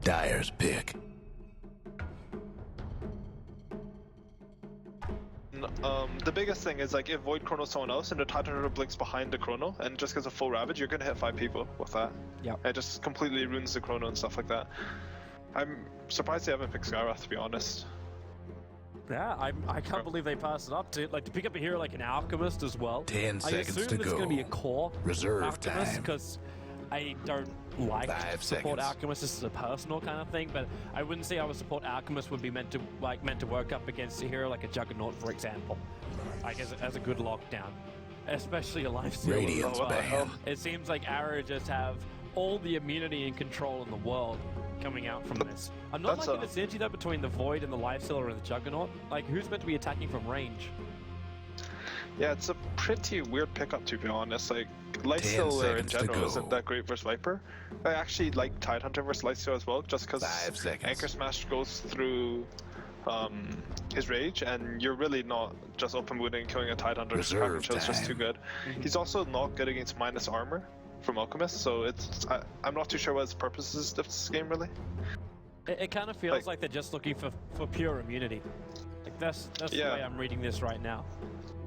Dyer's pick. The biggest thing is like if Void chronos someone else and the Tidehunter blinks behind the chrono and just gets a full ravage, you're gonna hit 5 people with that. Yeah. It just completely ruins the chrono and stuff like that. I'm surprised they haven't picked Skywrath, to be honest. Yeah, I can't believe they passed it up to pick up a hero like an Alchemist as well. 10 seconds to I assume it's go. going to be a core Reserve Alchemist time. because I don't like 5 support seconds. Alchemist. This is a personal kind of thing, but I wouldn't say how a support Alchemist would be meant to work up against a hero like a Juggernaut, for example. Like as a good lockdown, especially a lifestealer. Radiant's banned. It seems like Arrow just have all the immunity and control in the world coming out from this. I'm not liking the synergy though between the Void and the Lifestealer and the Juggernaut. Like, who's meant to be attacking from range? Yeah, it's a pretty weird pickup, to be honest. Like, Lifestealer in general isn't that great versus Viper. I actually like Tidehunter versus Lifestealer as well, just because Anchor Smash goes through his rage, and you're really not just open wounding and killing a Tidehunter. It's just too good. He's also not good against minus armor from Alchemist, so I'm not too sure what his purpose is this game really. It kind of feels like they're just looking for pure immunity. Like that's the way I'm reading this right now.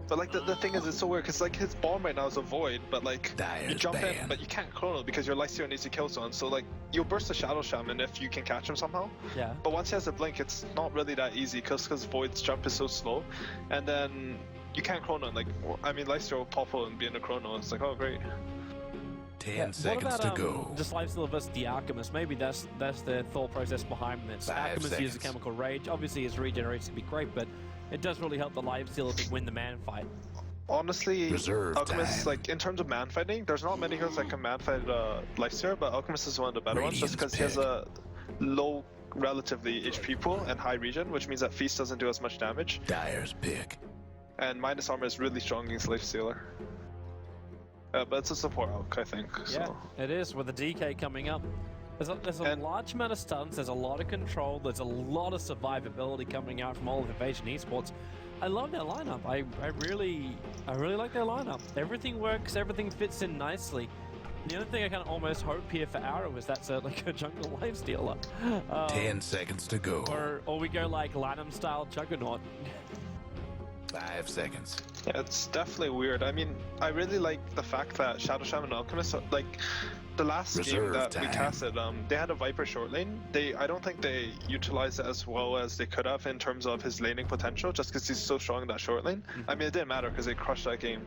But like the thing is, it's so weird because like his bomb right now is a void, but like you jump in, but you can't chrono because your Lifestealer needs to kill someone. So like you'll burst the Shadow Shaman if you can catch him somehow. Yeah. But once he has a blink, it's not really that easy because Void's jump is so slow, and then you can't chrono. Like I mean, Lifestealer will pop out and be in a chrono. It's like, oh great. 10 seconds to go. Just Lifestealer versus the Alchemist. Maybe that's the thought process behind this. Alchemist uses Chemical Rage. Obviously, his regeneration can be great, but it does really help the Lifestealer to win the man fight. Honestly, Alchemist, like in terms of man fighting, there's not many heroes that can man fight Lifestealer, but Alchemist is one of the better ones just because he has a low relatively HP pool and high regen, which means that Feast doesn't do as much damage. Dyer's pick. And minus armor is really strong against Lifestealer. But it's a support alch, I think. Yeah, so. it is with the DK coming up. There's a large amount of stuns, there's a lot of control, there's a lot of survivability coming out from all of Invasion Esports. I love their lineup. I really like their lineup. Everything works, everything fits in nicely. The only thing I can almost hope here for Arrow is that's like a jungle Lifestealer. 10 seconds to go. Or we go like Lanham style Juggernaut. 5 seconds. Yeah, it's definitely weird. I mean, I really like the fact that Shadow Shaman and Alchemist, like, the last game that we casted, they had a Viper short lane. I don't think they utilized it as well as they could have in terms of his laning potential, just because he's so strong in that short lane. I mean, it didn't matter because they crushed that game.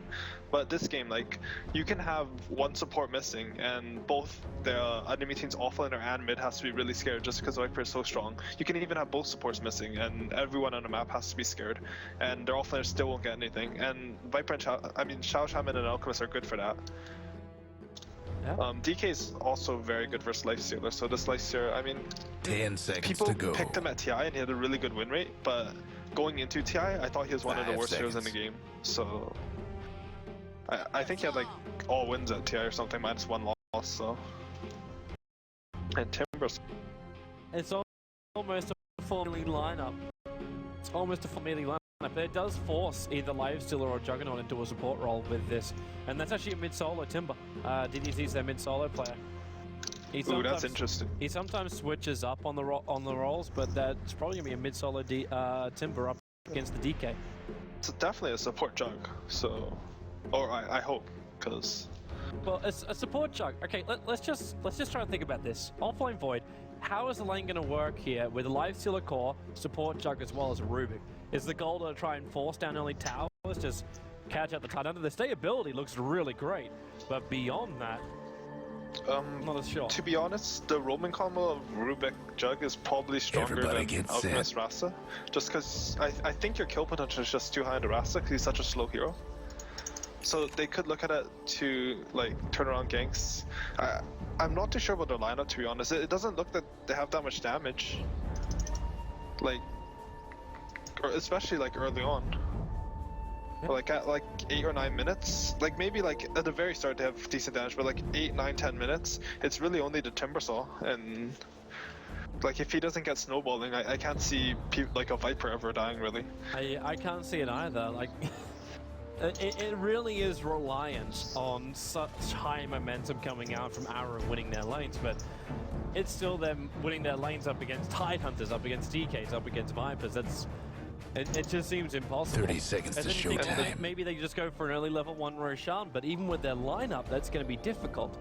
But this game, like, you can have one support missing, and both the enemy team's offlaner and mid has to be really scared just because Viper is so strong. You can even have both supports missing, and everyone on the map has to be scared, and their offlaner still won't get anything. And Viper and Shadow Shaman and Alchemist are good for that. Yeah. DK is also very good versus Lifestealer, so this Lifestealer, I mean, 10 seconds people to go. picked him at TI and he had a really good win rate, but going into TI, I thought he was one of the worst heroes in the game. So I think he had like all wins at TI or something, minus one loss. So and Timbers. It's almost a full melee lineup. It's almost a full melee lineup. But it does force either Lifestealer or Juggernaut into a support role with this, and that's actually a mid-solo Timber. DDT's their mid-solo player. Ooh, that's interesting. He sometimes switches up on the roles, but that's probably gonna be a mid-solo Timber up against the DK. It's definitely a support jug. So, or I hope, because. Well, it's a support jug. Okay, let's just try and think about this. Offline Void. How is the lane going to work here with a Lifestealer core, support jug, as well as a Rubik? Is the goal to try and force down early towers, just catch out the Tidehunter? The stability looks really great, but beyond that, not as sure. To be honest, the roaming combo of Rubik Jug is probably stronger than Alchemist Rasta, just because I think your kill potential is just too high on the Rasta because he's such a slow hero. So they could look at it to like turn around ganks. I'm not too sure about their lineup, to be honest. It doesn't look that they have that much damage. Like, or especially like early on. Yeah. Like at like 8 or 9 minutes. Like maybe like at the very start they have decent damage, but like 8, 9, 10 minutes, it's really only the Timbersaw. And like if he doesn't get snowballing, I can't see like a Viper ever dying really. I can't see it either. Like. It really is reliant on such high momentum coming out from Arrow winning their lanes, but it's still them winning their lanes up against Tidehunters, up against DKs, up against Vipers. It just seems impossible. 30 seconds And to then you think that showtime. maybe they just go for an early level 1 Roshan, but even with their lineup, that's going to be difficult.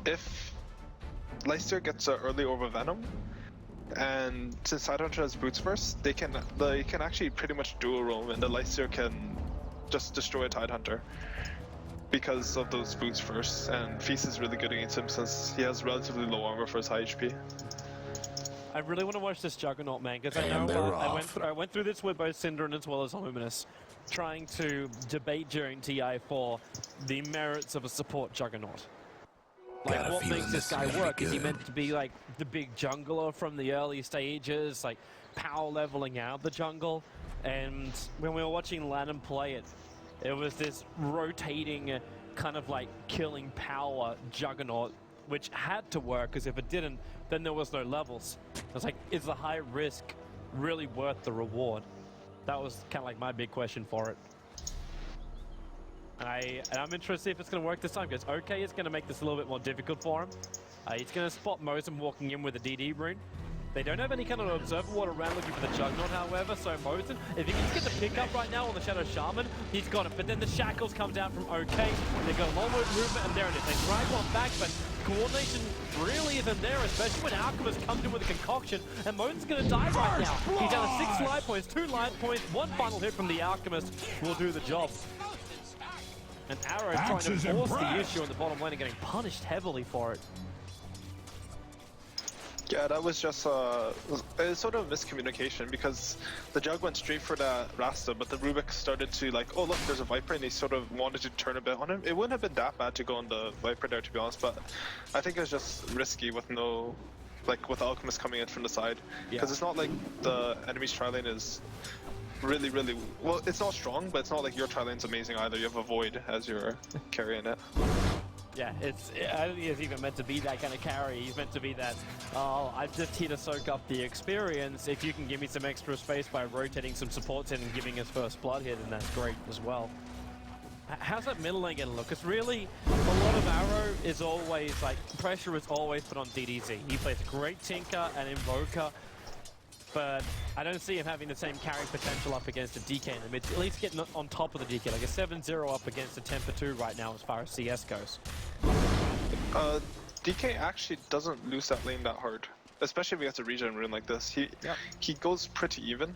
If Leicester gets an early over Venom, and since Tidehunter has boots first, they can actually pretty much dual roam, and the Leicester can just destroy a Tidehunter because of those boots first. And Feast is really good against him since he has relatively low armor for his high HP. I really want to watch this Juggernaut, man, because I And know they're I went through this with both Synderen as well as Luminous, trying to debate during TI4 the merits of a support Juggernaut. Like, Got a what feeling makes this this is guy gonna be work? Is he good. meant to be like the big jungler from the early stages, like power leveling out the jungle? And when we were watching Lanham play it, it was this rotating, kind of like killing power Juggernaut, which had to work, because if it didn't, then there was no levels. It's like, is the high risk really worth the reward? That was kind of like my big question for it. And I'm interested to see if it's going to work this time, because OK is going to make this a little bit more difficult for him. He's going to spot Mosin walking in with a DD rune. They don't have any kind of observer ward around looking for the Juggernaut, however, so Mosin, if he can get the pickup right now on the Shadow Shaman, he's got it. But then the Shackles comes out from OK. They've got a long way movement, and there it is. They drag one back, but coordination really isn't there, especially when Alchemist comes in with a concoction, and Mosin's going to die right now. He's down to 6 life points, 2 life points, 1 final hit from the Alchemist will do the job. And Arrow trying to force the issue on the bottom lane and getting punished heavily for it. Yeah, that was just it's sort of a miscommunication, because the Jug went straight for that Rasta, but the Rubik started to like, oh look, there's a Viper, and he sort of wanted to turn a bit on him. It wouldn't have been that bad to go on the Viper there, to be honest, but I think it was just risky with no, like with Alchemist coming in from the side, because it's not like the enemy's tri lane is really, well, it's not strong, but it's not like your tri lane's amazing either. You have a Void as your carrying it. Yeah, I don't think he's even meant to be that kind of carry. He's meant to be that, oh, I'm just here to soak up the experience. If you can give me some extra space by rotating some supports in and giving us first blood here, then that's great as well. How's that middle lane going to look? Because really, a lot of Arrow is always, like, pressure is always put on DDZ. He plays a great Tinker and Invoker, but I don't see him having the same carry potential up against a DK in the mid. At least getting on top of the DK, like a 7-0 up against a 10-2 right now as far as CS goes. DK actually doesn't lose that lane that hard, especially if he gets a regen rune like this. He goes pretty even,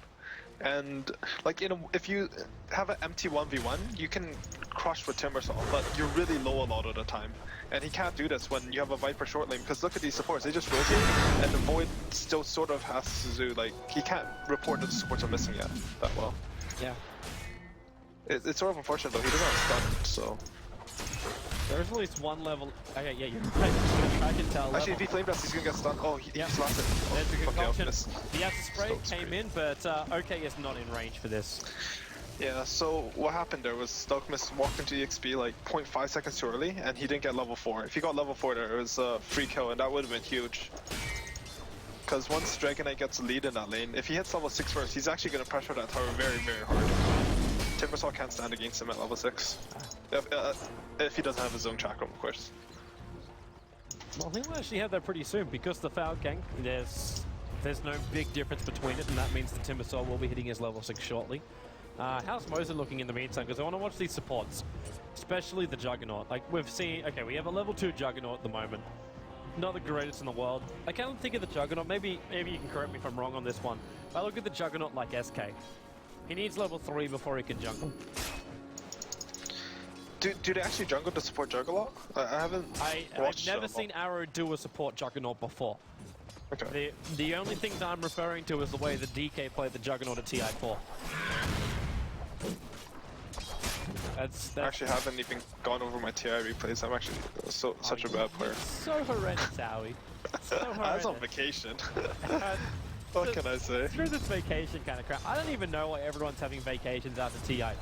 and like if you have an empty 1v1, you can crush with Timbersaw, but you're really low a lot of the time. And he can't do this when you have a Viper short lane, because look at these supports, they just rotate, and the Void still sort of has to, like, he can't report that the supports are missing yet that well. Yeah. It's sort of unfortunate though, he doesn't have stun, so... There's at least one level. Okay, yeah, you're right. I can tell. Actually, if he flame dust, he's gonna get stunned. Oh, he's lost it. Oh, There's a fuck, concoction. yeah, The acid spray came in, but OK is not in range for this. Yeah, so what happened there was Alchemist walked into EXP like 0.5 seconds too early, and he didn't get level 4. If he got level 4 there, it was a free kill, and that would have been huge. Because once Dragonite gets a lead in that lane, if he hits level 6 first, he's actually going to pressure that tower very, very hard. Timbersaw can't stand against him at level 6. If he doesn't have his own chakram, of course. Well, he'll actually have that pretty soon, because the Foul Gang, there's no big difference between it, and that means the Timbersaw will be hitting his level 6 shortly. How's Mosin looking in the meantime? Because I want to watch these supports, especially the Juggernaut. Like, we've seen, okay, we have a level 2 Juggernaut at the moment. Not the greatest in the world. I can't think of the Juggernaut. Maybe you can correct me if I'm wrong on this one. I look at the Juggernaut like SK. He needs level 3 before he can jungle. Do they actually jungle to support Juggernaut? I haven't I've never seen Arrow do a support Juggernaut before. Okay. The only thing that I'm referring to is the way the DK played the Juggernaut at TI4. That's I actually haven't even gone over my TI replays. I'm actually such a bad player. So horrendous, Howie. So horrendous. I was on vacation. What can I say? Through this vacation kind of crap. I don't even know why everyone's having vacations after TI4.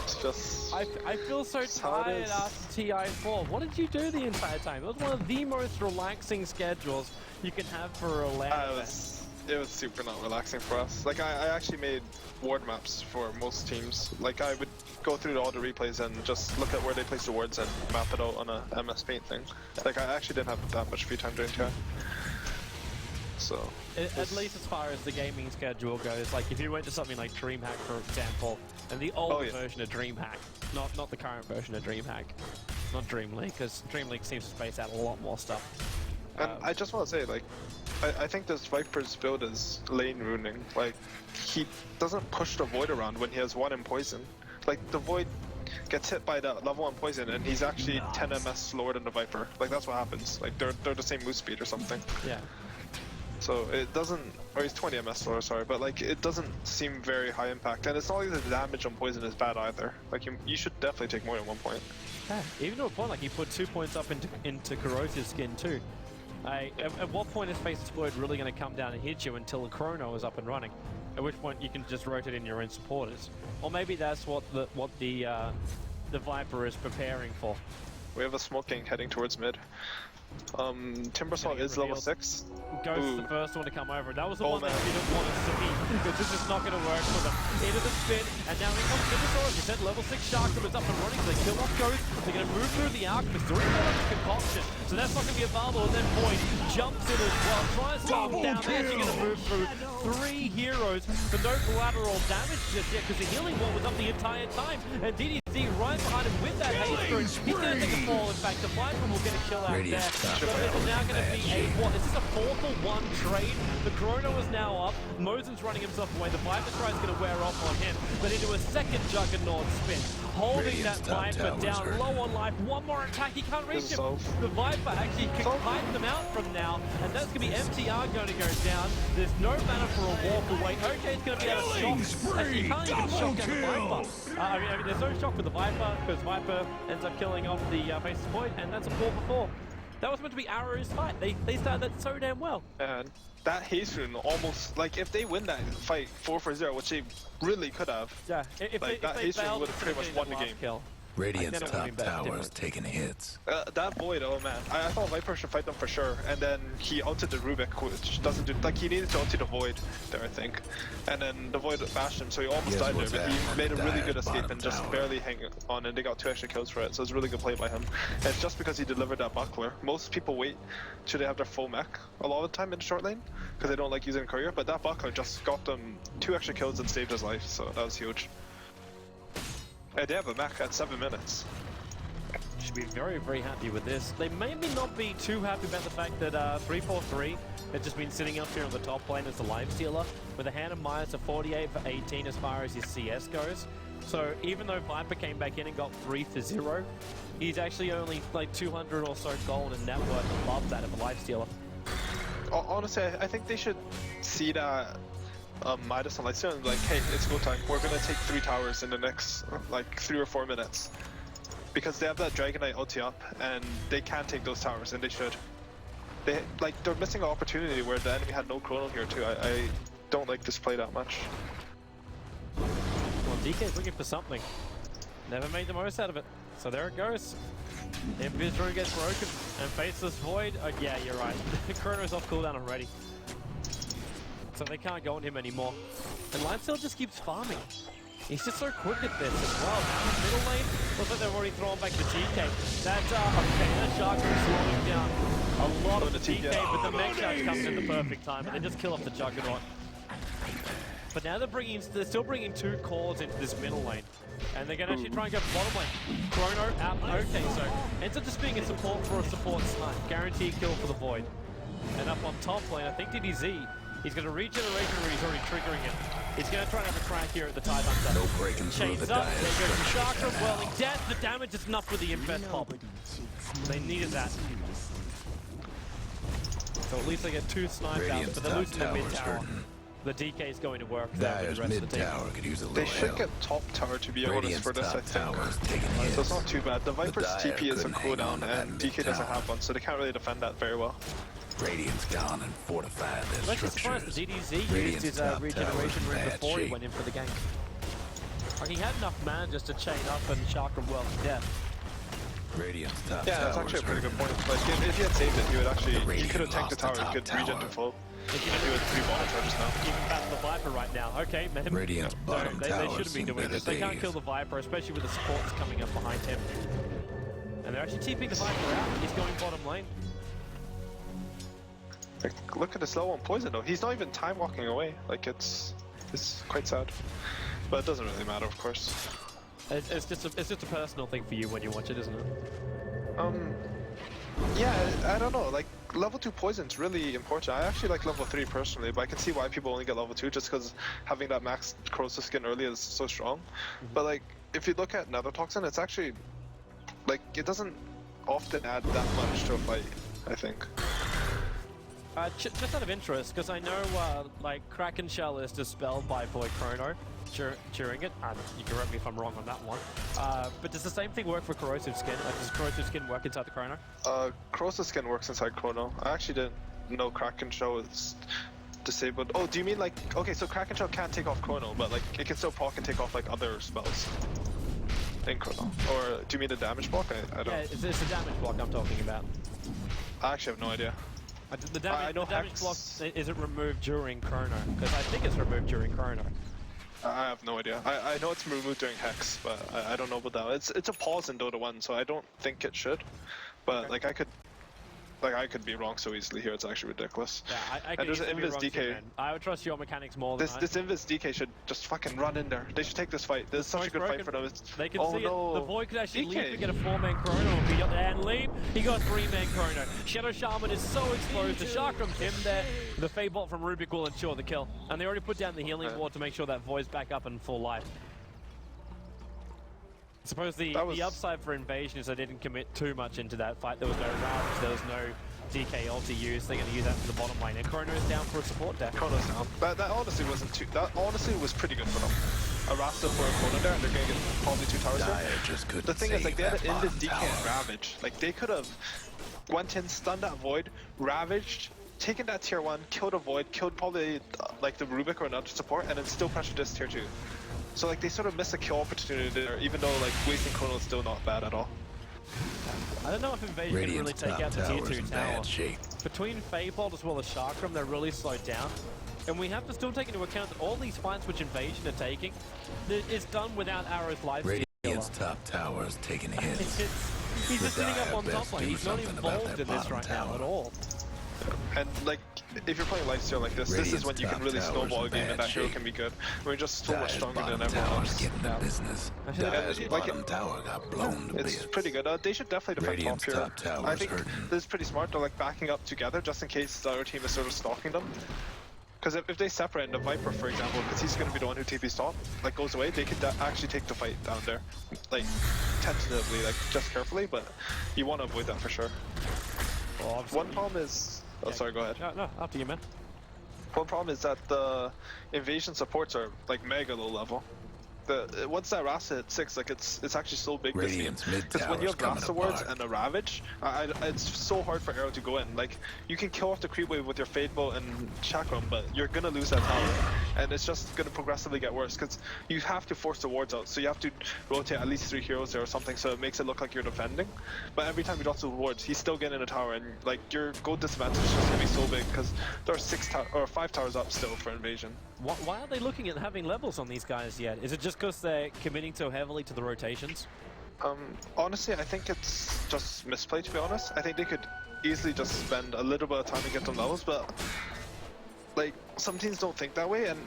It's just... I feel so tired after TI4. What did you do the entire time? It was one of the most relaxing schedules you can have for a LAN. it was super not relaxing for us. Like I actually made ward maps for most teams. Like I would go through all the replays and just look at where they place the wards and map it out on a MS Paint thing. Like I actually didn't have that much free time during TI. So At least as far as the gaming schedule goes, like if you went to something like DreamHack, for example, and the older version of DreamHack, not the current version of DreamHack, not Dream League, because Dream League seems to space out a lot more stuff. And I just want to say, like, I think this Viper's build is lane ruining. Like, he doesn't push the Void around when he has 1 in poison. Like, the Void gets hit by that level 1 poison and he's actually 10 MS slower than the Viper. Like, that's what happens. Like, they're the same move speed or something. Yeah. So it doesn't, or he's 20 MS slower, sorry, but like, it doesn't seem very high impact. And it's not like the damage on poison is bad either. Like, you should definitely take more than 1 point. Yeah, even to a point, like he put 2 points up into Corrosive skin too. At what point is Face's Void really going to come down and hit you until the Chrono is up and running? At which point you can just rotate in your own supporters. Or maybe that's what the Viper is preparing for. We have a smoke gang heading towards mid. Timbersaw is level 6. Ghost the first one to come over. That was the one that you didn't want to see, because this is not going to work for them. Into the spin, and now in comes Timbersaw. As you said, level 6 Sharkdom is up and running, so they kill off Ghost. They're going to move through the Alchemist. They're already got a concoction, so that's not going to be available. And then Void jumps in as well, tries to slow him down. They're actually going to move through 3 heroes for no collateral damage just yet, because the healing wall was up the entire time. And DDZ right behind him with that haste through. He's going to take a fall. In fact, the Viper will get a kill out there. So it's now going to be a what? Is this a 4-for-1 trade? The Chrono is now up. Mosen's running himself away. The Viper try is going to wear off on him, but into a second Juggernaut spin, holding that Viper down low on life. One more attack, he can't reach him. The Viper actually can kite them out from now, and that's going to be MTR going to go down. There's no mana for a walk away. OJ's going to be able to shock. Actually, you can't even shock down the Viper. I mean, there's no shock for the Viper, because Viper ends up killing off the Face's Void, and that's a 4-for-4. That was meant to be Arrow's fight. They started that so damn well. And that haste rune almost, like, if they win that fight 4-for-0, which they really could have. Yeah, if that haste rune would have pretty much won the game. Kill. Radiant's top tower is taking hits. That Void, oh man. I thought Viper should fight them for sure. And then he ulted the Rubik, which doesn't do, like, he needed to ulti the Void there, I think. And then the Void bashed him, so he almost died there, but he made a really good escape and just barely hang on, and they got 2 extra kills for it, so it's a really good play by him. And it's just because he delivered that buckler. Most people wait till they have their full mech a lot of the time in the short lane, because they don't like using courier, but that buckler just got them 2 extra kills and saved his life, so that was huge. Yeah, they have a mech at 7 minutes. Should be very, very happy with this. They maybe not be too happy about the fact that 343 had just been sitting up here on the top lane as the live stealer with a hand of minus of 48 for 18 as far as his CS goes. So even though Viper came back in and got 3-for-0, he's actually only like 200 or so gold in net worth above that of a live stealer. Honestly, I think they should see that Midas and Lightstone and be like, hey, it's go time. We're gonna take 3 towers in the next like 3 or 4 minutes, because they have that Dragon Knight ulti up and they can take those towers, and they should. They're missing an opportunity where the enemy had no chrono here too. I don't like this play that much. Well, DK's looking for something. Never made the most out of it. So there it goes. Invis room gets broken and Faceless Void. Yeah, you're right. The Chrono's off cooldown already. So they can't go on him anymore. And Lightsteel just keeps farming. He's just so quick at this as well. Now in middle lane, looks like they've already thrown back the GK. That's okay, that Shark is slowing down a lot of the TK, but the mech charge comes in the perfect time, and they just kill off the Juggernaut. But now they're still bringing 2 cores into this middle lane. And they're going to actually try and go for bottom lane. Chrono out. Okay, so ends up just being a support for a support snipe. Guaranteed kill for the Void. And up on top lane, I think DDZ, he's going to regeneration where he's already triggering it. He's going to try and have a crack here at the Tide Hunter. No breaking through the up, dire there goes the structure. Chakra Whirling Death. The damage is enough for the Infest pop. They needed that. So at least they get 2 snipes out, but they're losing their mid tower. The DK is going to work there with the rest of the team. Tower could use a They little should help. get top tower to be honest for this, I think. Taking hits. So it's not too bad. The Viper's Dire TP is a couldn't hang on cooldown to that and mid DK doesn't tower. have one, so they can't really defend that very well. Radiant's gone and fortified their I'm actually surprised the structures. DDZ used Radiant's his top regeneration tower room is in before bad he went in for the gank. Like he had enough mana just to chain up and Chakra Whirling Death. Radiant's top Yeah, that's tower's actually a pretty good hurting. point. Like, if he had saved it, he would actually, he Radiant could have tanked the lost the tower, he top could regen tower. to full. They And he would 3 bottom charges now. even battle the Viper right now. Okay, man. Radiant's bottom they tower's shouldn't be seen doing better this. They can't days. kill the Viper, especially with the supports coming up behind him. And they're actually TPing the Viper out. He's going bottom lane. Like, look at the slow on poison though. He's not even time walking away. Like, it's quite sad. But it doesn't really matter, of course. It's just a personal thing for you when you watch it, isn't it? Yeah, I don't know. Like, level 2 poison's really important. I actually like level 3 personally, but I can see why people only get level 2 just because having that max corrosive skin early is so strong. But like, if you look at Nether Toxin, it's actually like it doesn't often add that much to a fight, I think. Just out of interest, because I know like Kraken Shell is dispelled by Void Chrono during it. You can correct me if I'm wrong on that one. But does the same thing work for Corrosive Skin? Like, does Corrosive Skin work inside the Chrono? Corrosive skin works inside Chrono. I actually didn't know Kraken Shell is disabled. Oh, do you mean like, okay, so Kraken Shell can't take off Chrono, but like it can still proc and take off like other spells in Chrono? Or do you mean the damage block? I don't. Yeah, it's the damage block I'm talking about. I actually have no idea. The damage, I know the damage Hex- block isn't removed during Chrono, because I think it's removed during Chrono. I have no idea. I know it's removed during Hex, but I don't know about that. It's a pause in Dota 1, so I don't think it should. But Okay. like I could be wrong so easily here. It's actually ridiculous. Yeah, I And could there's an easily be Invis wrong too, DK. man. I would trust your mechanics more than This Invis DK should just fucking run in there. They should take this fight. This is such a good fight for them. They can Oh see no. it. The Void could actually leave DK. to get a 4-man Chrono. He got there and leave. He got 3-man Chrono. Shadow Shaman is so exposed. The Chakram's him there. The Feybolt from Rubik will ensure the kill. And they already put down the healing ward to make sure that Void's back up in full life. I suppose the upside for Invasion is they didn't commit too much into that fight. There was no Ravage, there was no DK ulti used. They're going to use that for the bottom lane. And Chrono is down for a support deck. Chrono's down. That honestly wasn't too. That honestly was pretty good for them. A Rasta for a Chrono there, and they're going to get probably 2 towers Dire there. just couldn't The thing is, like, they had save an that Invis DK bottom and tower. Ravage. Like, they could have went in, stunned that Void, Ravaged, taken that tier 1, killed a Void, killed probably like the Rubik or another support, and then still pressured this tier 2. So like they sort of missed a kill opportunity there, even though like wasting Chrono is still not bad at all. I don't know if Invasion can really Radiant's take top out the tier tower's 2 in tower. bad shape. Between Feybolt as well as Chakram, they're really slowed down. And we have to still take into account that all these fights which Invasion are taking is done without Arrow's lifesteal. Radiant's top tower's taking hits. He's just The sitting up Dire on top best lane. do He's not something about involved that in this bottom right now tower. at all. And like, if you're playing lifesteal like this, this is when you can really Radiant's top snowball a tower's game in and bad that hero shape. can be good. We're just so much Dire's stronger than bottom everyone tower's else. getting the business. Actually, Dire's like bottom tower got blown to It's bits. pretty good. They should definitely defend Radiant's top here. top tower's I think hurting. this is pretty smart. They're like backing up together just in case the other team is sort of stalking them. Because if they separate and the Viper, for example, because he's going to be the one who TP's top, like goes away, they could actually take the fight down there. Like, tentatively, like just carefully, but you want to avoid that for sure. Well, obviously- One problem is... Oh, sorry, go ahead. No, after you, man. One problem is that the invasion supports are like mega low level. Once that Rasta hits 6, like it's actually so big this game. Radiant's mid Because when you tower's have coming Rasta wards apart. and a Ravage, it's so hard for Arrow to go in. Like, you can kill off the creep wave with your Fade Bolt and Chakram, but you're gonna lose that tower. And it's just gonna progressively get worse, because you have to force the wards out. So you have to rotate at least 3 heroes there or something, so it makes it look like you're defending. But every time he drops the wards, he's still getting in a tower, and like your gold disadvantage is just gonna be so big, because there are 5 towers up still for invasion. Why are they looking at having levels on these guys yet? Is it just because they're committing so heavily to the rotations? Honestly, I think it's just misplay, to be honest. I think they could easily just spend a little bit of time to get them levels, but like some teams don't think that way, and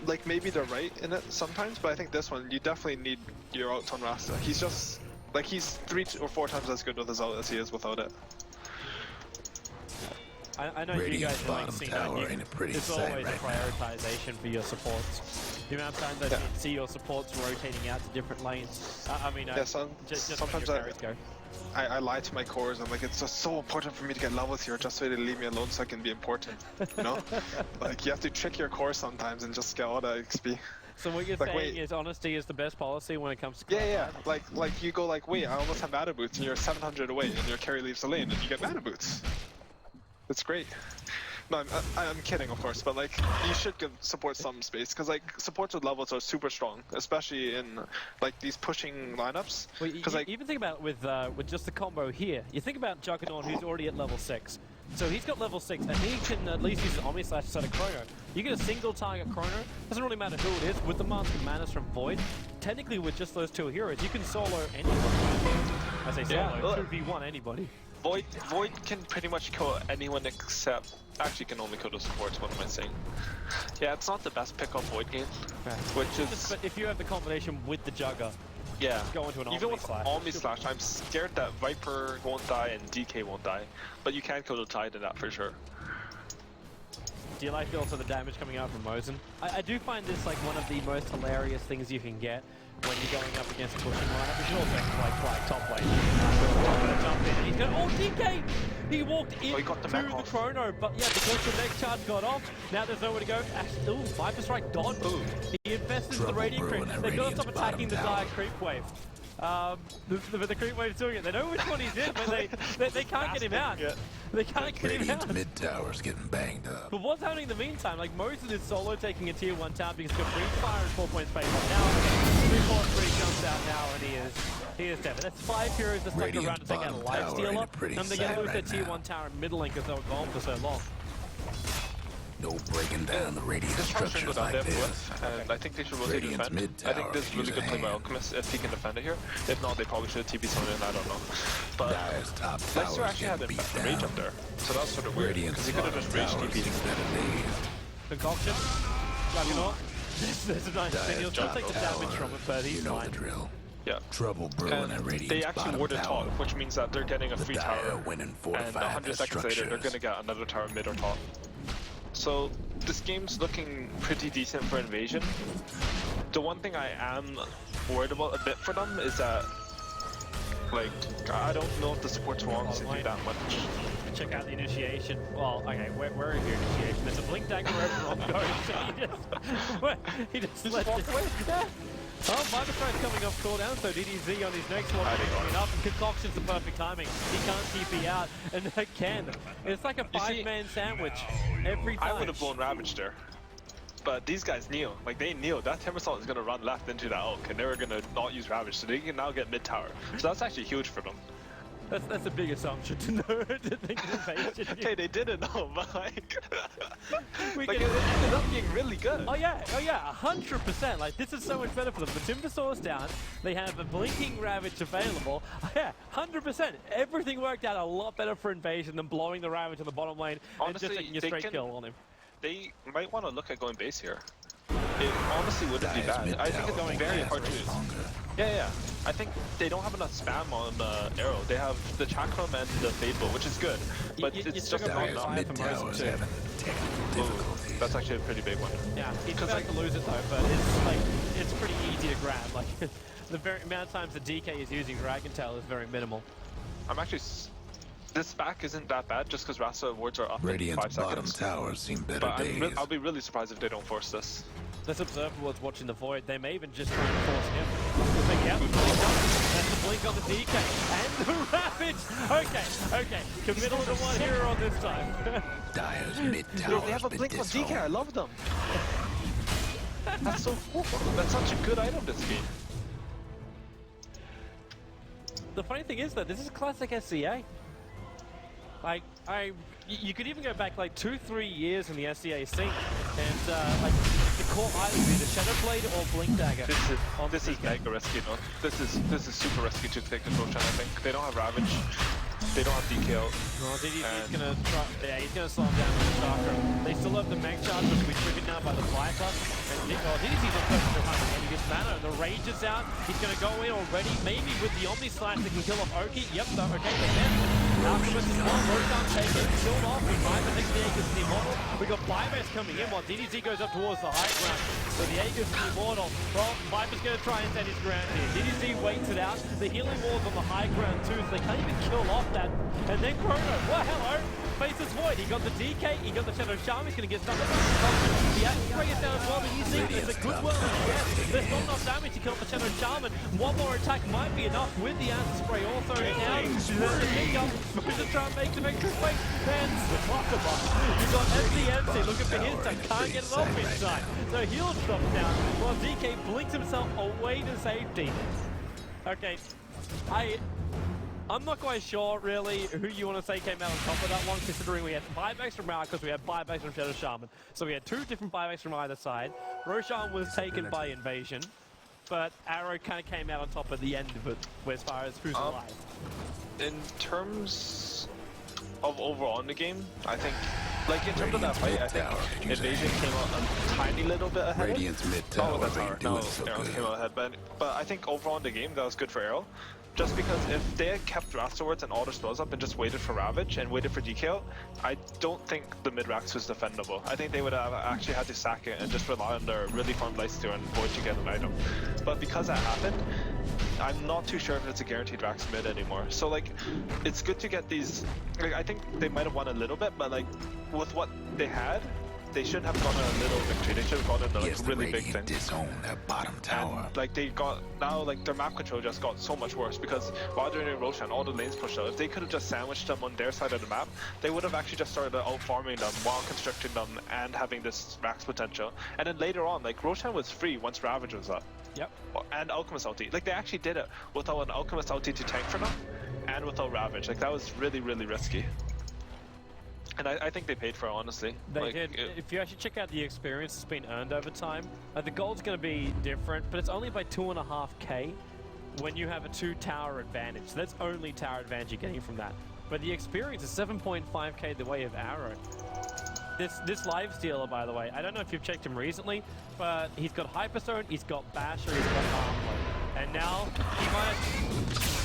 like maybe they're right in it sometimes, but I think this one, you definitely need your ult on Rasta. He's just, like he's 3 or 4 times as good with his ult as he is without it. I know you Radiant's guys like bottom seeing tower that ain't a pretty it's sight always right a prioritization for your supports. The amount of times I see your supports rotating out to different lanes. Yeah, just sometimes when your carries go. I lie to my cores. I'm like, it's just so important for me to get levels here, just so they leave me alone so I can be important. You know, like you have to trick your core sometimes and just get all that XP. So what you're Like, saying wait. is honesty is the best policy when it comes to Yeah. Like you go like, wait, I almost have mana boots, and you're 700 away, and your carry leaves the lane, and you get mana boots. It's great. No, I'm kidding, of course, but like you should give support some space because like supports with levels are super strong, especially in like these pushing lineups. Well, Because like even think about it with just the combo here. You think about Juggernaut, who's already at level 6. So he's got level 6, and he can at least use Omni Slash instead of Chrono. You get a single target Chrono, doesn't really matter who it is, with the Master Manas from Void. Technically, with just those 2 heroes, you can solo anybody. I say solo, 2v1 anybody. Void can pretty much kill anyone except actually can only kill the supports. What am I saying? Yeah, it's not the best pick on Void game, which is. But if you have the combination with the Jugger, yeah, go into an even Omni with Slash. Omni Slash, I'm scared that Viper won't die and DK won't die, but you can kill the Tide in that for sure. Do you like also the damage coming out from Mosin? I do find this like one of the most hilarious things you can get when you're going up against a pushing lineup. You should also like top lane. Jump in and he's going, oh DK! He walked in through the Chrono, but yeah, because the next charge got off, now there's nowhere to go. Ooh, Viper Strike dodge. He invests in the Radiant Creep. They've got to stop attacking the Dire Creep Wave. The creep wave's doing it. They know which one he's in, but they can't get him out. They can't get him out. mid tower's getting banged up. But what's happening in the meantime? Like Moses is solo taking a tier 1 town because he's got Breachfire and 4 points face off now. 343 jumps out now and he is dead. But that's 5 heroes that stuck around to take out a life stealer. And they're going to lose their tier 1 tower and middle lane because they were gone for so long. No breaking down the radiant structures like this. And I think they should rotate defend. I think this is really good play by Alchemist if he can defend it here. If not, they probably should have TP someone in, I don't know. But Lester actually had a rage up there, so that's sort of weird, because he could have just rage TP'd. Concoction, Juggernaut. There's a nice thing, he'll still take the damage from it, but he's fine. Yeah. Trouble brewing at Radiant's they actually warded top, tower. which means that they're getting a free tower, winning and 100 seconds later they're going to get another tower mid or top. So this game's looking pretty decent for Invasion. The one thing I am worried about a bit for them is that, like, I don't know if the supports wants to do that much. Check out the initiation. Well, okay, where is your initiation? There's a blink dagger wherever Rob goes. He just let it. Yeah. Oh, Viper Strike's coming off cooldown, so DDZ on his next one coming up, and Concoction's the perfect timing. He can't TP out, and they can. It's like a 5-man sandwich every time. I would have blown Ravage there, but these guys knew. Like, they knew that Timbersault is going to run left into that Oak, and they were going to not use Ravage, so they can now get mid-tower. So that's actually huge for them. That's a big assumption to know, to think Invasion. Okay, they didn't know, but like, it ended up being really good. Oh yeah, 100%. Like, this is so much better for them. The Timbersaur's down, they have a blinking Ravage available. Yeah, 100%. Everything worked out a lot better for Invasion than blowing the Ravage in the bottom lane and just taking a straight kill on him. They might want to look at going base here. It honestly wouldn't be bad. I think it's going very hard to use. Yeah. I think they don't have enough spam on Arrow. They have the Chakram and the Fable, which is good, but it's just not enough. That's actually a pretty big one. Yeah, he's about to lose it though, but it's pretty easy to grab. Like, the very amount of times the DK is using Dragon Tail is very minimal. I'm actually... This back isn't that bad just because Rasa wards are up in 5 seconds. Towers seem better days. I'll be really surprised if they don't force this. Let's observe what's watching the Void. They may even just try and force him. Yep, that's the blink on the DK. And the Ravage! Okay. Committal to one hero on this time. Dire's mid-tower. They have a blink on DK, I love them. That's so cool. That's such a good item this game. The funny thing is that this is classic SCA. Like, you could even go back like 2-3 years in the SCA scene, and like the core item would be the Shadow Blade or Blink Dagger. This is mega risky, no? This is super risky to take the Roshan, I think. They don't have Ravage. They don't have DKO. Well, he's gonna try. Yeah, he's gonna slow him down with the Chakra. They still have the Mag Charge, which will be triggered now by the Viper. And DDC's on purpose to hunt, and he gets mana, and the Rage is out. He's gonna go in already, maybe with the Omni Slash that can kill off Oki. Yep, no, okay, but then Alchemist is on. Roshan taken, killed off with Viper next to the Aegis and the Immortal. We got Viper's coming in while DDC goes up towards the high ground. So the Aegis and the Immortal. Well, Viper's gonna try and stand his ground here. DDC waits it out. The healing wall's on the high ground too, so they can't even kill off that. And then Chrono, well, hello, faces Void. He got the DK, he got the Shadow Charm, he's going to get stuck. The Axe Spray is down as well, but you see it's a good well. Yes, There's not enough damage to kill the Shadow Shaman. One more attack might be enough with the Acid Spray also down. There's the kick up. Moves try and make some extra space. Then you've got SCNC looking for his time. Can't get it off inside. So he'll drop down while DK blinks himself away to safety. Okay, I'm not quite sure really who you want to say came out on top of that one, considering we had buybacks from Marcus, we had buybacks from Shadow Shaman. So we had two different buybacks from either side. Roshan was taken by Invasion, but Arrow kind of came out on top at the end of it, as far as who's alive. In terms of overall in the game, I think, like in terms of that fight, I think Invasion came out a tiny little bit ahead. Radiant's mid tower ain't doing so Arrow good. came out ahead, but I think overall in the game that was good for Arrow. Just because if they had kept Rasta wards and all their spells up and just waited for Ravage and waited for DK out, I don't think the mid-Rax was defendable. I think they would have actually had to sack it and just rely on their really farmed Lifesteal and Void to get an item. But because that happened, I'm not too sure if it's a guaranteed Rax mid anymore. So like, it's good to get these, like, I think they might have won a little bit, but like, with what they had, they shouldn't have gotten a little victory. They should have gotten a like, really big thing. Disown that bottom tower. And, like they got now, like their map control just got so much worse because while they're in Roshan, all the lanes pushed out. If they could have just sandwiched them on their side of the map, they would have actually just started out farming them while constricting them and having this Rax potential. And then later on, like Roshan was free once Ravage was up. Yep. And Alchemist ulti. Like they actually did it without an Alchemist ulti to tank for them, and without Ravage. Like that was really, really risky. And I think they paid for it, honestly. They did. If you actually check out the experience that's been earned over time, the gold's going to be different, but it's only by 2.5k when you have a 2-tower advantage. So that's only tower advantage you're getting from that. But the experience is 7.5k the way of Arrow. This live stealer, by the way, I don't know if you've checked him recently, but he's got Hyperstone, he's got Basher, he's got Armor. And now he might...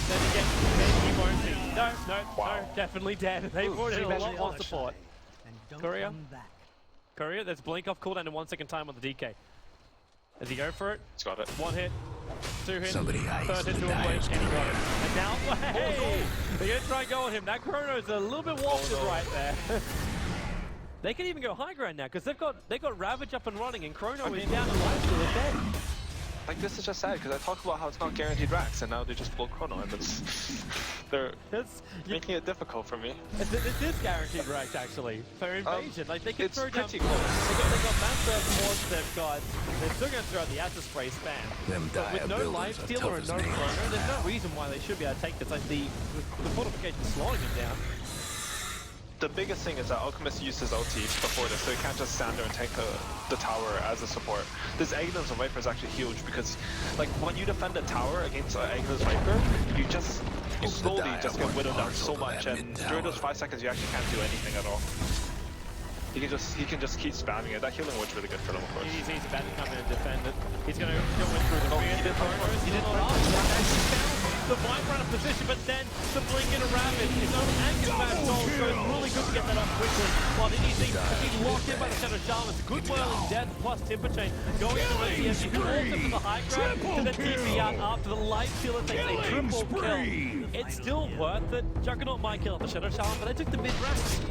Then again, maybe he won't be. No, definitely dead. They brought in a lot more support. Courier? Courier, there's blink off cooldown in 1 second time on the DK. Does he go for it? He's got it. 1 hit, 2 hits, Somebody third hit to a blink, and he got it. And now, hey! They're gonna try and go on him. That Chrono's a little bit wafted right there. They can even go high ground now, because they've got Ravage up and running, and Chrono is down and Lifesteal is dead. Like this is just sad because I talk about how it's not guaranteed Rax and now they just blow Chrono and they're making it difficult for me. It is guaranteed Rax actually for Invasion. Like they can throw down. Pretty close. They got Master Mords. They're still going to throw out the Acid Spray spam. But with no Lifesteal or no Chrono, there's no reason why they should be able to take this. Like the fortification slowing him down. The biggest thing is that Alchemist used his ulti before this, so he can't just stand there and tank the tower as a support. This Agnes and Viper is actually huge because, like, when you defend a tower against Agnes Viper, you slowly just get widowed down so much, and during those 5 seconds you actually can't do anything at all. He can just keep spamming it. That healing was really good for them, of course. He's about to come in and defend it. He's going to go in through the he did not ask. The Viper out of position, but then the blink in a Ravage. His own Angus Smash goal, so it's really good to get that off quickly. While he needs to be locked in by the Shadow Shaman. It's a good whirl in death plus Timber Chain. Going into Resius, you can also for the high ground to then TP out after the light stealer takes a triple kill. It's still worth it. Juggernaut might kill the Shadow Shaman, but they took the mid-Rax.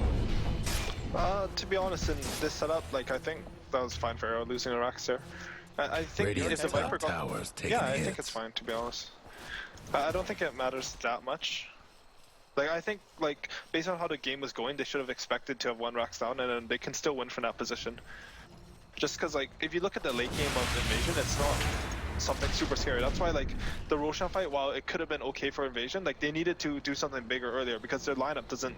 To be honest, in this setup, like I think that was fine for Arrow losing a Rax there. I think if the Viper got, I think it's fine to be honest. I don't think it matters that much. Like I think, like based on how the game was going, they should have expected to have 1 Rax down, and then they can still win from that position. Just because, like, if you look at the late game of Invasion, it's not something super scary. That's why, like, the Roshan fight, while it could have been okay for Invasion, like they needed to do something bigger earlier because their lineup doesn't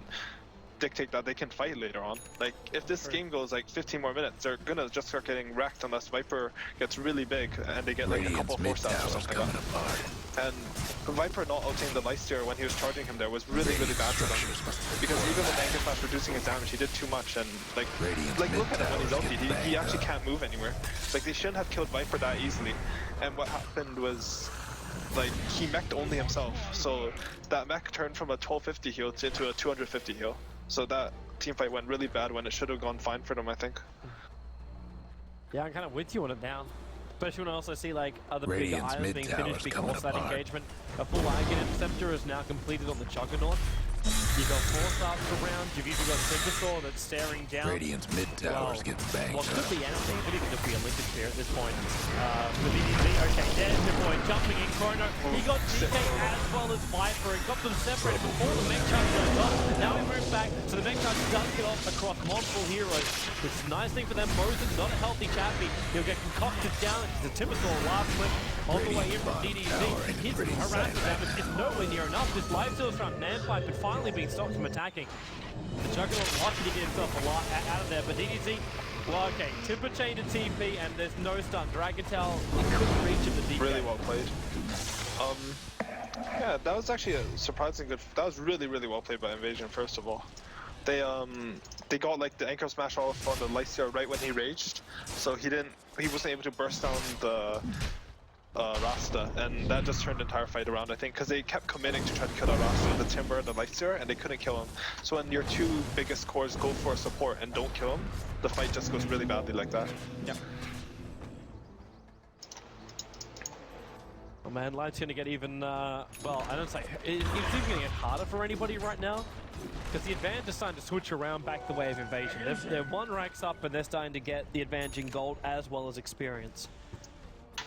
dictate that they can fight later on. Like, if this game goes like 15 more minutes, they're gonna just start getting wrecked unless Viper gets really big and they get like a couple 4-stars or something like that. And Viper not ulting the Lifesteal when he was charging him there was really, really bad for them. Because even with Angus Smash reducing his damage, he did too much, and like look at him when he's ulti, he actually can't move anywhere. Like, they shouldn't have killed Viper that easily. And what happened was, like, he mech'd only himself. So that mech turned from a 1250 heal into a 250 heal. So that team fight went really bad when it should have gone fine for them, I think. Yeah, I'm kind of with you on it now. Especially when I also see like other big items being finished because of that engagement. A full Agate Interceptor is now completed on the Juggernaut. You've got 4 stars around, you've even got Timbersaw that's staring down. Radiant's mid towers gets banged What could up. be anything, could even just be a Lincoln Sphere at this point. With EDZ, okay, there's your boy jumping in Chrono. He got DK as well as Viper and got them separated before the mech charge goes off. Now we move back, so the mech charge does get off across multiple heroes. Which is a nice thing for them. Mosen's not a healthy chappy. He'll get concocted down. It's the Timbersaw last flip all the way in from DDZ. His harassment damage is nowhere near enough. This life steal's from Nanfight, but finally being stopped from attacking. The Juggernaut lucky to get himself a lot out of there, but DDZ, well, okay, Timber chain to TP, and there's no stun. Dragon Tail, he couldn't reach him to DK. Really well played. Yeah, that was actually a surprisingly good. That was really well played by Invasion. First of all, they got like the anchor smash off on the Lifesteal right when he raged, so he wasn't able to burst down the Rasta, and that just turned the entire fight around, I think, because they kept committing to try to kill that Rasta, the Timber, and the Lifesteal, and they couldn't kill him. So when your 2 biggest cores go for a support and don't kill him, the fight just goes really badly like that. Yep. Oh man, Light's gonna get even, well, I don't say, it's even gonna get harder for anybody right now, because the advantage is starting to switch around back the way of Invasion. They're 1 ranks up, and they're starting to get the advantage in gold as well as experience.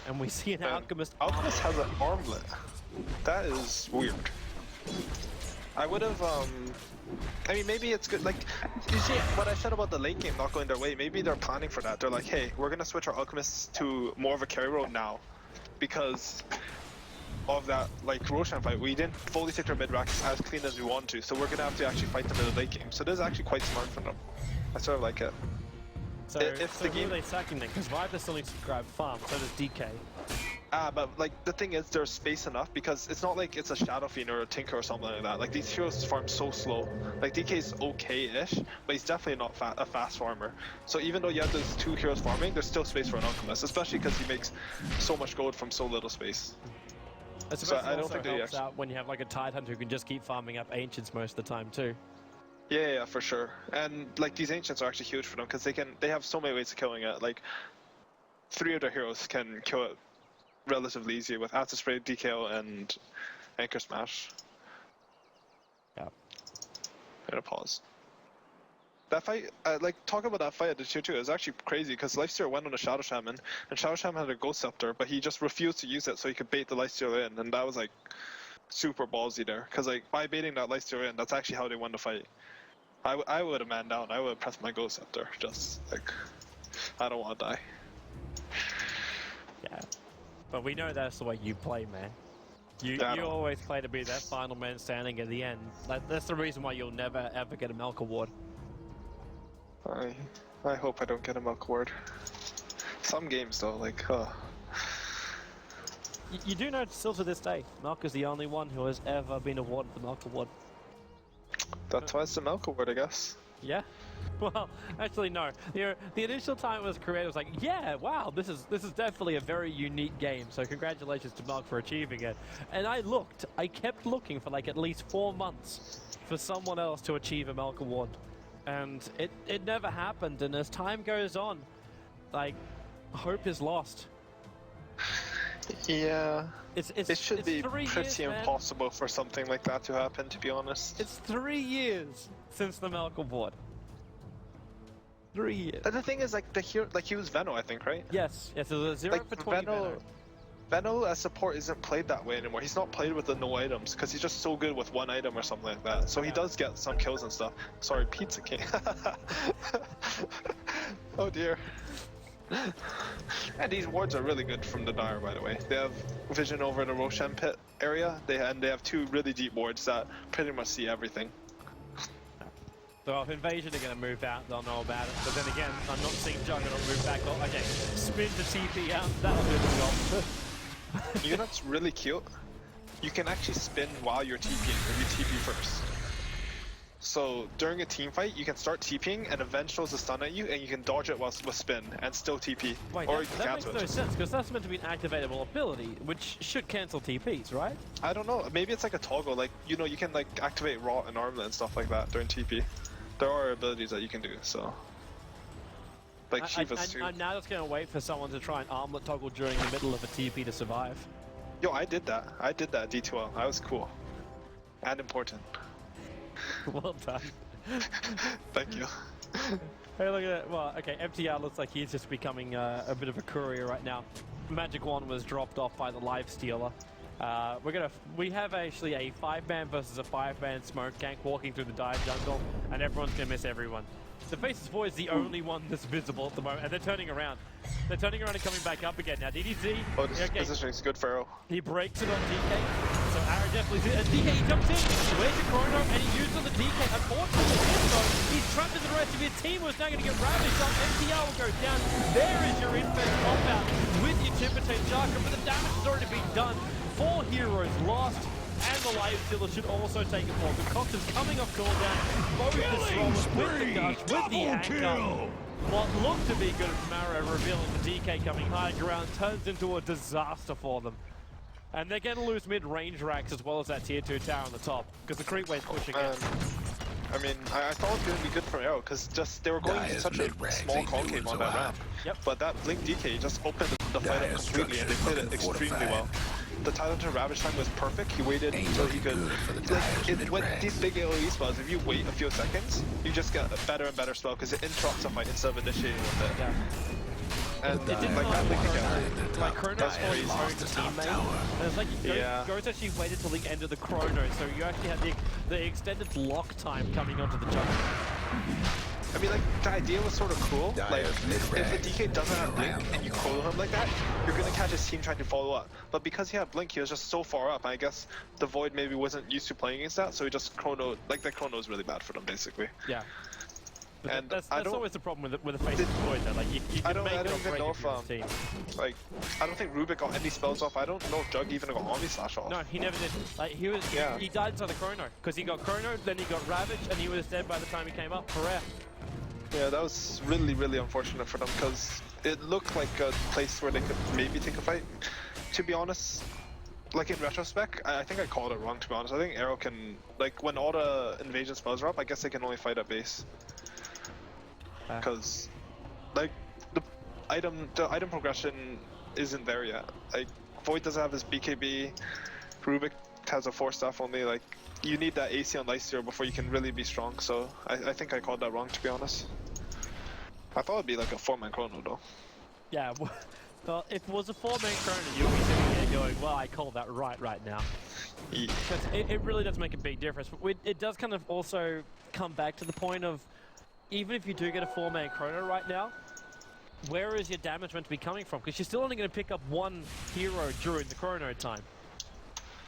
And we see an Alchemist. Alchemist has an armlet. That is weird. I would have, I mean, maybe it's good. Like, you see what I said about the late game not going their way? Maybe they're planning for that. They're like, hey, we're gonna switch our Alchemists to more of a carry role now, because of that, like, Roshan fight. We didn't fully take our mid racks as clean as we want to, so we're gonna have to actually fight them in the late game. So this is actually quite smart from them. I sort of like it. So, the game they sacking then? Because Viper still needs to grab farm, so does DK. But like the thing is, there's space enough because it's not like it's a Shadow Fiend or a Tinker or something like that. Like these heroes farm so slow. Like DK's okay-ish, but he's definitely not a fast farmer. So even though you have those 2 heroes farming, there's still space for an Alchemist, especially because he makes so much gold from so little space. So I don't think it helps out when you have like a Tidehunter who can just keep farming up Ancients most of the time too. Yeah, for sure. And like these Ancients are actually huge for them because they have so many ways of killing it. Like 3 of their heroes can kill it relatively easy with Acid Spray, DKO, and Anchor Smash. Yeah. I'm gonna pause. That fight, like, talk about that fight at the tier 2, it was actually crazy because Lifesteal went on a Shadow Shaman, and Shadow Shaman had a Ghost Scepter, but he just refused to use it so he could bait the Lifesteal in, and that was like super ballsy there. Because like, by baiting that Lifesteal in, that's actually how they won the fight. I would have manned down, I would have pressed my Ghost Scepter, just like, I don't want to die. Yeah. But we know that's the way you play, man. You always play to be that final man standing at the end. Like, that's the reason why you'll never ever get a Milk Award. I hope I don't get a Milk Award. Some games though, like, You do know still to this day, Milk is the only one who has ever been awarded the Milk Award. That's why it's the Milk Award, I guess. Yeah. Well, actually, no. The initial time it was created was like, yeah, wow, this is definitely a very unique game. So congratulations to Milk for achieving it. And I kept looking for like at least 4 months for someone else to achieve a Milk Award, and it never happened. And as time goes on, like, hope is lost. Yeah. It should be 3 pretty years, impossible for something like that to happen, to be honest. It's 3 years since the Milk Award. 3 years. And the thing is, like, he was Veno, I think, right? Yes, it was a 0 like, for 20 Veno as support isn't played that way anymore. He's not played with the no items because he's just so good with 1 item or something like that. So he does get some kills and stuff. Sorry, Pizza King. Oh dear. And these wards are really good from the Dire, by the way. They have vision over the Roshan pit area, and they have 2 really deep wards that pretty much see everything. So if Invasion are going to move out, they'll know about it. But then again, I'm not seeing Juggernaut move back. Oh, okay, spin to TP out. That'll do the job. You know what's really cute? You can actually spin while you're TPing, if you TP first. So during a team fight, you can start TPing and eventually a stun at you, and you can dodge it with spin and still TP. Wait, or that makes no sense, because that's meant to be an activatable ability, which should cancel TPs, right? I don't know. Maybe it's like a toggle. Like, you know, you can like activate Rot and Armlet and stuff like that during TP. There are abilities that you can do, so. Like Shiva's too. I'm now just going to wait for someone to try an Armlet toggle during the middle of a TP to survive. Yo, I did that. I did that D2L. I was cool. And important. Well done. Thank you. Hey, look at that. Well, okay, MTR looks like he's just becoming a bit of a courier right now. Magic Wand was dropped off by the Life Stealer. We have actually a 5-man versus a 5-man smoke gank walking through the dire jungle, and everyone's gonna miss everyone. The Faceless Void is the only one that's visible at the moment, and they're turning around. They're turning around and coming back up again. Now DDZ, Oh, this positioning is good for Arrow. he breaks it on DK, so Arrow definitely did. And DK, he jumps in, where's your chrono, and he used on the DK. Unfortunately, he's trapped in the rest of his team, who's now going to get ravaged on. MTR will go down. There is your infest compound with your Timbertane Chakra, but the damage has already been done. 4 heroes lost, and the Life Stealer should also take a fall. The Cox is coming off cooldown, both the Strollers with the Gush, with the Anchor. What looked to be good from Arrow, revealing the DK coming high ground, turns into a disaster for them. And they're going to lose mid-range racks as well as that tier 2 tower on the top, because the creep wave's pushing in. I mean, I thought it was going to be good for Arrow, because just they were going into such a small concave on that ramp. Yep. But that Blink DK just opened the fight up completely, and they played it extremely well. The Titan to Ravage time was perfect. He waited until he could. With these big AoE spells, if you wait a few seconds, you just get a better and better spell because it interrupts a fight instead of initiating with it. Yeah. And It didn't like that Blink again. Like Chrono's always going to teammate. And it's like Yeah. Ghost actually waited till the end of the Chrono, so you actually had the extended lock time coming onto the jungle. I mean, like, the idea was sort of cool. Like, if the DK doesn't have Blink and you chrono him like that, you're gonna catch his team trying to follow up. But because he had Blink, he was just so far up. I guess the Void maybe wasn't used to playing against that, so he just chrono. Like, the chrono is really bad for them, basically. Yeah. But And that's I don't- always the problem with the Faceless Void, though. Like, you can make it or even break know it for your team. like, I don't think Rubik got any spells off. I don't know if Jug even got Omni Slash off. No, he never did. Like, Yeah. he died inside the Chrono, because he got Chrono, then he got Ravaged, and he was dead by the time he came up for rare. Yeah, that was really, really unfortunate for them because it looked like a place where they could maybe take a fight. To be honest, like in retrospect, I think I called it wrong, to be honest. I think Arrow can, like, when all the invasion spells are up, I guess they can only fight at base. Because, like, the item progression isn't there yet. Like, Void doesn't have his BKB, Rubik has a 4-staff only, like, you need that AC on Lifesteal before you can really be strong, so I think I called that wrong, to be honest. I thought it'd be like a 4-man chrono though. Yeah, well, if it was a 4-man Chrono, you'll be sitting there going, well, I called that right now. Yeah. Because it really does make a big difference. But it does kind of also come back to the point of, even if you do get a 4-man Chrono right now, where is your damage meant to be coming from? Because you're still only going to pick up one hero during the Chrono time.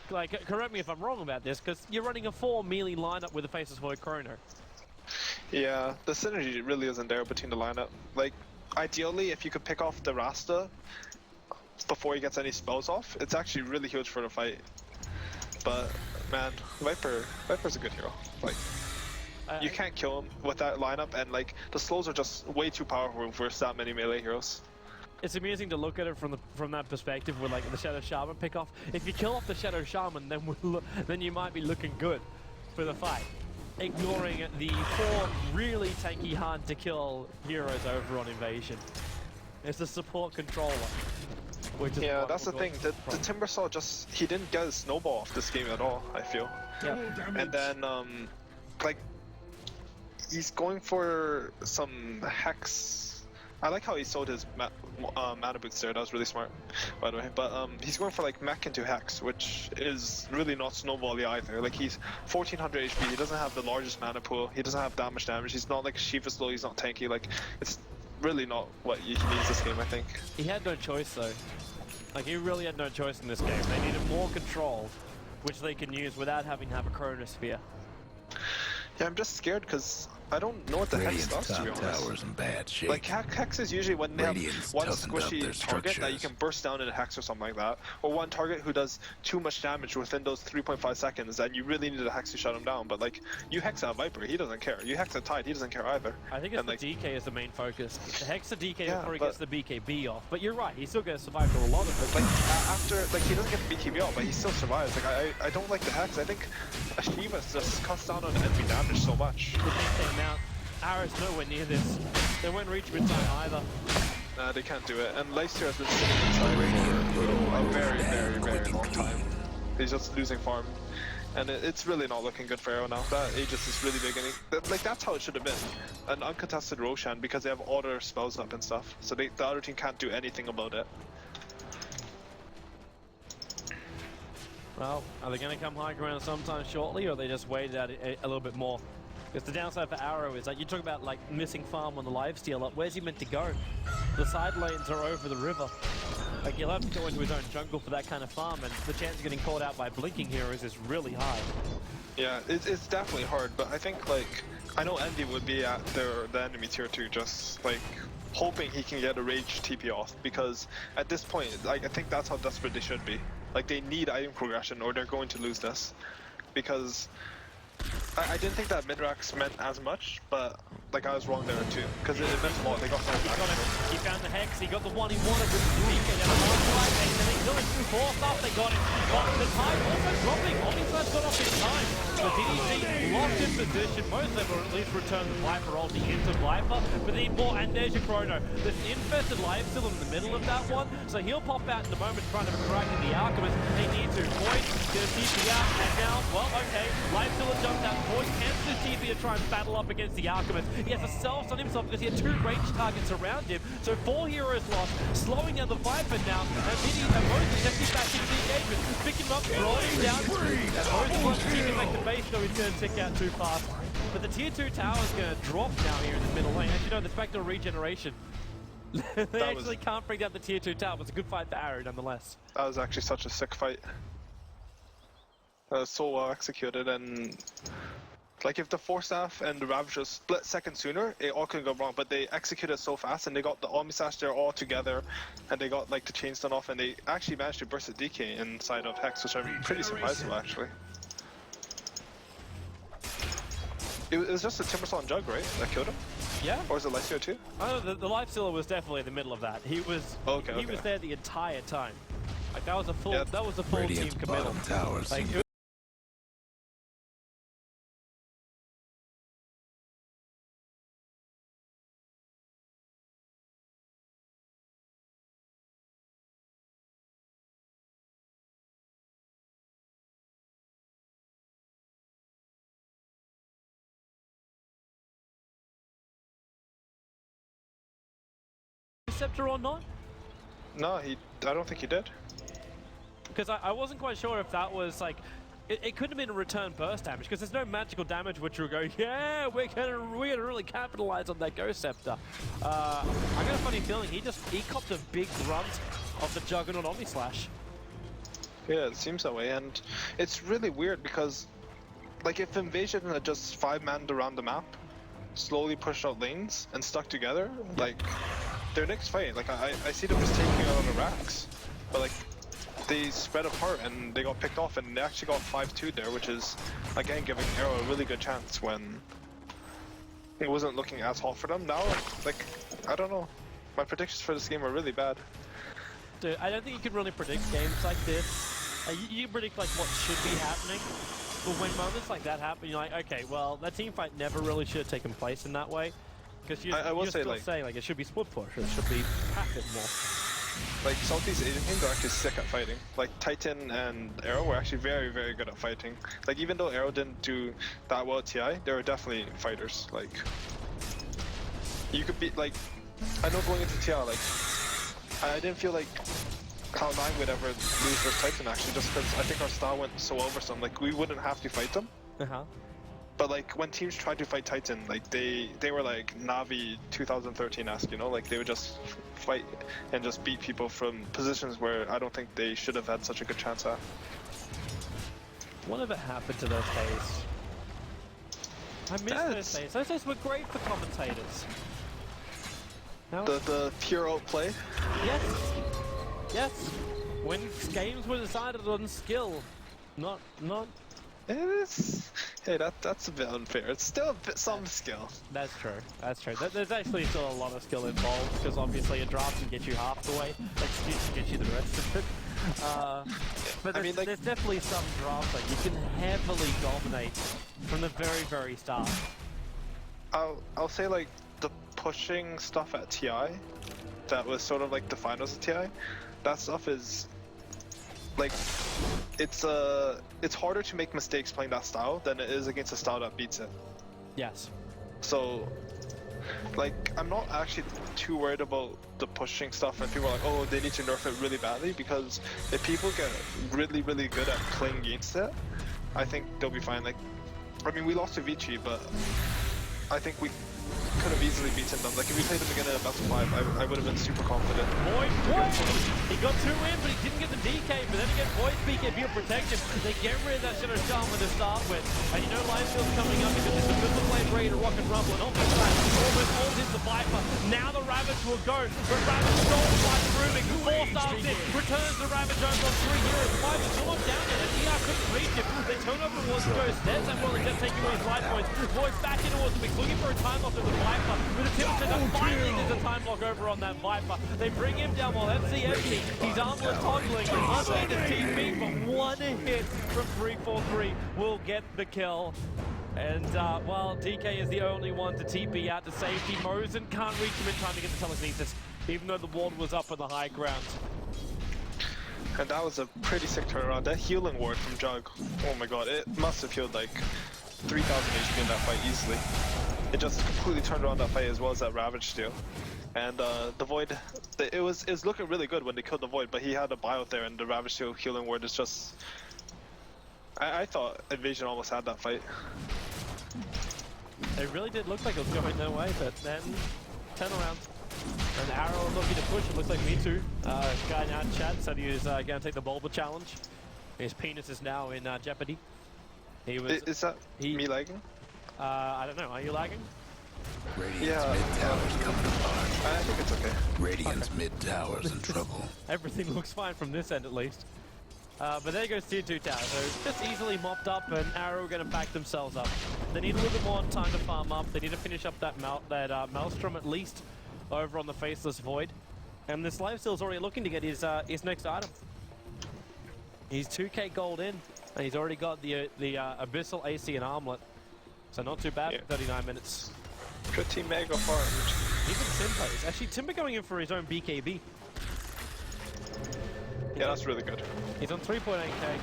Like, correct me if I'm wrong about this, because you're running a 4 melee lineup with a Faceless Void Chrono. Yeah, the synergy really isn't there between the lineup. Like, ideally, if you could pick off the Rasta before he gets any spells off, it's actually really huge for the fight. But, man, Viper's a good hero. Like, you can't kill him with that lineup, and like, the slows are just way too powerful versus that many melee heroes. It's amusing to look at it from that perspective with like the Shadow Shaman pick off. If you kill off the Shadow Shaman, then you might be looking good for the fight. Ignoring the 4 really tanky, hard to kill heroes over on Invasion. It's the support controller. Which is Yeah, that's the thing. The Timbersaw he didn't get his snowball off this game at all, I feel. Yeah. And then, like, he's going for some Hex. I like how he sold his mana boots there, that was really smart, by the way. But he's going for like mech into Hex, which is really not snowbally either. Like, he's 1400 HP, he doesn't have the largest mana pool, he doesn't have damage, he's not like Shiva slow, he's not tanky, like, it's really not what he needs this game, I think. He had no choice though. Like, he really had no choice in this game. They needed more control, which they can use without having to have a Chronosphere. Yeah, I'm just scared because I don't know what the Hex does, to be honest. Towers in bad shape. Like, Hex is usually when they have one toughened up squishy their target that you structures. can burst down in a Hex or something like that, or one target who does too much damage within those 3.5 seconds, and you really need a Hex to shut him down. But like, you Hex at Viper, he doesn't care. You Hex at Tide, he doesn't care either. I think it's And, the like, DK is the main focus. The Hex the DK Yeah, before he but- gets the BKB off. But you're right, he's still going to survive through a lot of it. like, after, like, he doesn't get the BKB out, but he still survives. Like, I don't like the Hex. I think a Shiva just cuts down on enemy damage so much. The next thing now, Arrow's nowhere near this. They won't reach mid-time either. Nah, they can't do it. And Lifesteal has been sitting inside for a very long time. He's just losing farm. And it's really not looking good for Arrow now. That Aegis is really big, and like that's how it should have been. An uncontested Roshan because they have all their spells up and stuff, so the other team can't do anything about it. Well, are they going to come high ground sometime shortly, or are they just waited out a little bit more? Because the downside for Arrow is that you talk about like missing farm on the lifesteal. Where's he meant to go? The side lanes are over the river. Like he'll have to go into his own jungle for that kind of farm, and the chance of getting caught out by blinking heroes is really high. Yeah, it's definitely hard, but I think like I know Envy would be at the enemy tier 2, just like hoping he can get a rage TP off, because at this point, like I think that's how desperate they should be. Like they need item progression, or they're going to lose this, because I didn't think that mid-racks meant as much, but like I was wrong there too, because it meant a lot. They got He got him. He found the Hex. He got the one he wanted with the DK down the last side, and then he's doing 2-4 stuff. They got him. But the time also dropping. Omnislash got off his time. The DDC locked in position. Most of them will at least return the Viper ulti into Viper, but they need more. And there's your Chrono. There's an infested life still in the middle of that one, so he'll pop out in a moment trying to crack in the Alchemist. They need to. Void gonna TP out, and now, well, okay, life still jumped out. Void cancels his TP to try and battle up against the Alchemist. He has to self-stun himself because he had 2 range targets around him, so 4 heroes lost, slowing down the Viper now, and Midi and Moses actually back into the engagement, pick him up, roll him down, and Moses wants to keep him back to base, though he's going to tick out too fast. But the tier 2 tower is going to drop now here in the middle lane. As you know, the Spectral regeneration. They actually can't bring down the tier 2 tower, but it's a good fight for Arrow nonetheless. That was actually such a sick fight. That was so well executed, and like if the Force Staff and the Ravager split seconds sooner, it all could go wrong, but they executed so fast, and they got the Omnislash there all together, and they got like the chain stun off, and they actually managed to burst the DK inside of Hex, which I'm pretty surprised about actually. It was just a Timbersaw Jug, right, that killed him? Yeah. Or was it Lysio too? Oh, the Lifestealer was definitely in the middle of that. He was he was there the entire time. Like that was a full team committal. Towers. Like, Scepter or not? No, I don't think he did. Because I wasn't quite sure if that was like, it could have been a return burst damage, because there's no magical damage which will go, yeah, we're gonna really capitalize on that Ghost Scepter. I got a funny feeling he copped a big grunt of the Juggernaut Omnislash. Yeah, it seems that way, and it's really weird because, like, if Invasion had just 5-manned around the map, slowly pushed out lanes and stuck together, like, their next fight, like, I see them just taking out the racks, but like, they spread apart and they got picked off, and they actually got 5-2 there, which is, again, giving Arrow a really good chance when it wasn't looking as hot for them. Now, like, I don't know, my predictions for this game are really bad. Dude, I don't think you can really predict games like this. You predict like what should be happening, but when moments like that happen, you're like, okay, well, that team fight never really should have taken place in that way. Because you're still saying like it should be split push, or it should be packet more. Like, Southeast Asian teams are actually sick at fighting. Like, Titan and Arrow were actually very, very good at fighting. Like, even though Arrow didn't do that well at TI, they were definitely fighters. Like, you could be, like, I know going into TI, like, I didn't feel like Cloud9 would ever lose versus Titan, actually, just because I think our style went so over some. Like, we wouldn't have to fight them. But like when teams tried to fight Titan, like they were like Navi 2013-esque, you know, like they would just fight and just beat people from positions where I don't think they should have had such a good chance at. Whatever happened to those days? I miss those days. Those days were great for commentators. Now the pure outplay? Yes. Yes. When games were decided on skill, not It is. Hey, that's a bit unfair. It's still a bit some skill. That's true. That's true. There's actually still a lot of skill involved, because obviously a draft can get you half the way, excuse can get you the rest of it. But there's definitely some drafts that you can heavily dominate from the very, very start. I'll say like the pushing stuff at TI, that was sort of like the finals of TI. That stuff is like it's harder to make mistakes playing that style than it is against a style that beats it. Yes. So, like, I'm not actually too worried about the pushing stuff and people are like, oh, they need to nerf it really badly, because if people get really, really good at playing against it, I think they'll be fine. Like, I mean, we lost to Vici, but I think we could have easily beaten them. Like, if we played them again in a best of 5, I would have been super confident. Void! He got 2 in, but he didn't get the DK, but then again, Void's BKB will protect him. They get rid of that Shadow Shaman to start with. And you know Lionfield's coming up because it's a Missile Blade ready to rock and rumble, and almost almost into the Viper. Now the Ravage will go, but Ravage stolen by the Rubik. 4 stars in, returns the Ravage over on 3 heroes. The Viper's still down there, and DR couldn't reach him. They turn over towards Ghost. There's that well, just taking away his life points. Void's back in towards him, looking for a time lock of the Viper. With a Timber Center, finally there's a time lock over on that Viper. They bring him down while MC empty. He's armless toggling, unneeded TP, but 1 hit from 343 will get the kill. And while DK is the only one to TP out to safety, Mosen can't reach him in time to get the telekinesis, even though the ward was up on the high ground. And that was a pretty sick turnaround. That healing ward from Jug, oh my god, it must have healed like 3,000 HP in that fight easily. It just completely turned around that fight, as well as that Ravage steal. And the Void, it was looking really good when they killed the Void, but he had a buyout there, and the Ravage steal healing ward is just... I thought Invasion almost had that fight. It really did look like it was going their way, but then 10 around. An Arrow looking to push, it looks like me too. Guy now in chat said he was going to take the Bulba challenge. His penis is now in jeopardy. He was, is that me lagging? I don't know, are you lagging? Radiant's mid tower's coming apart. I think it's okay. Radiant's mid tower's in trouble. Everything looks fine from this end at least. But there goes tier 2 tower, so just easily mopped up, and Arrow are going to back themselves up. They need a little bit more time to farm up. They need to finish up that Maelstrom at least over on the Faceless Void. And this Lifesteal's already looking to get his next item. He's 2k gold in, and he's already got the Abyssal AC and Armlet. So not too bad for 39 minutes. Pretty mega farmed. Even Timber is actually Timber going in for his own BKB. Yeah, that's really good. He's on 3.8k.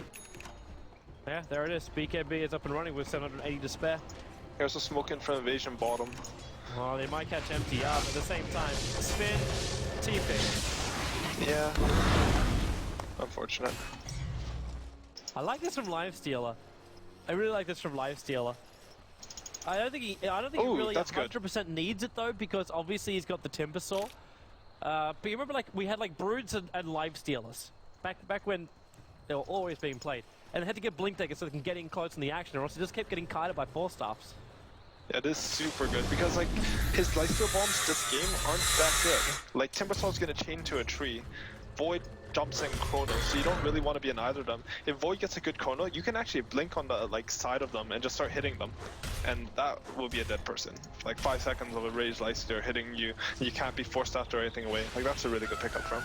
Yeah, there it is. BKB is up and running with 780 to spare. Here's a smoke in from Invasion bottom. Well, they might catch MTR, but at the same time, spin, TP. Yeah. Unfortunate. I like this from Lifestealer. I really like this from Lifestealer. I don't think he really 100% needs it though, because obviously he's got the Timbersaw. But you remember, like, we had like Broods and Lifestealers back when they were always being played, and they had to get Blink Dagger so they can get in close in the action, or else they just kept getting kited by 4-staffs. Yeah, it is super good, because like his lifesteal bombs this game aren't that good. Like Timbersaw's gonna chain to a tree, Void jumps in Chrono, so you don't really want to be in either of them. If Void gets a good Chrono, you can actually blink on the like side of them and just start hitting them, and that will be a dead person. Like 5 seconds of a raged lifesteal hitting you, you can't be forced after anything away. Like that's a really good pickup from.